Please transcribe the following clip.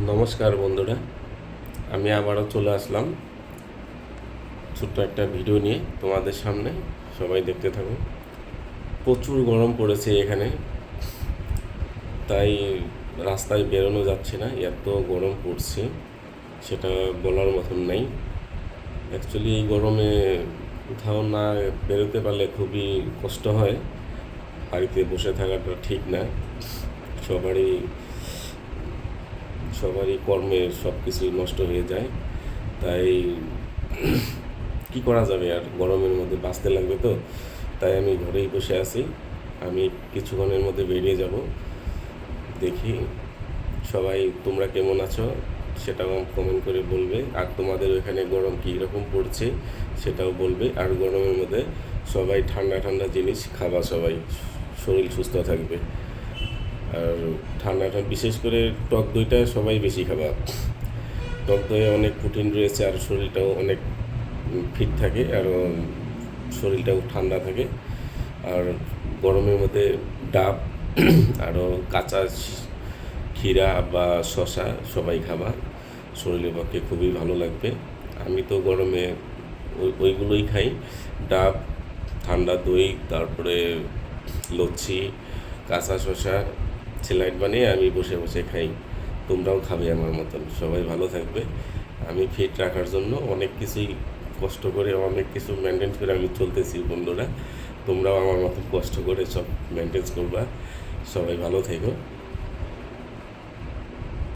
নমস্কার বন্ধুরা, আমি আবারও চলে আসলাম ছোট্ট একটা ভিডিও নিয়ে তোমাদের সামনে। সবাই দেখতে থাকো। প্রচুর গরম পড়েছে এখানে, তাই রাস্তায় বেরোনো যাচ্ছে না, এত গরম পড়ছে সেটা বলার মতন নেই। অ্যাকচুয়ালি এই গরমে কোথাও না বেরোতে পারলে খুবই কষ্ট হয়। বাড়িতে বসে থাকাটা ঠিক না। সবারই সবারই কর্মে সব কিছুই নষ্ট হয়ে যায়, তাই কি করা যাবে, আর গরমের মধ্যে বাঁচতে লাগবে তো। তাই আমি ঘরেই বসে আছি। আমি কিছুক্ষণের মধ্যে বেরিয়ে যাব। দেখি সবাই তোমরা কেমন আছো সেটাও কমেন্ট করে বলবে, আর তোমাদের ওখানে গরম কী রকম পড়ছে সেটাও বলবে। আর গরমের মধ্যে সবাই ঠান্ডা ঠান্ডা জিনিস খাবা, সবাই শরীর সুস্থ থাকবে। আর ঠান্ডা ঠান্ডা বিশেষ করে টক দইটা সবাই বেশি খাবা। টক দইয়ে অনেক প্রোটিন রয়েছে, আর শরীরটাও অনেক ফিট থাকে, আর শরীরটাও ঠান্ডা থাকে। আর গরমের মধ্যে ডাব আরও কাঁচা ক্ষীরা বা শশা সবাই খাবা, শরীরের পক্ষে খুবই ভালো লাগবে। আমি তো গরমে ওইগুলোই খাই, ডাব, ঠান্ডা দই, তারপরে লচ্ছি, কাঁচা শশা স্যালাড বানিয়ে আমি বসে বসে খাই। তোমরাও খাবে আমার মতন, সবাই ভালো থাকবে। আমি ফিট রাখার জন্য অনেক কিছুই কষ্ট করে, অনেক কিছু মেনটেন করে আমি চলতেছি বন্ধুরা। তোমরাও আমার মতন কষ্ট করে সব মেনটেন করবা। সবাই ভালো থেকো।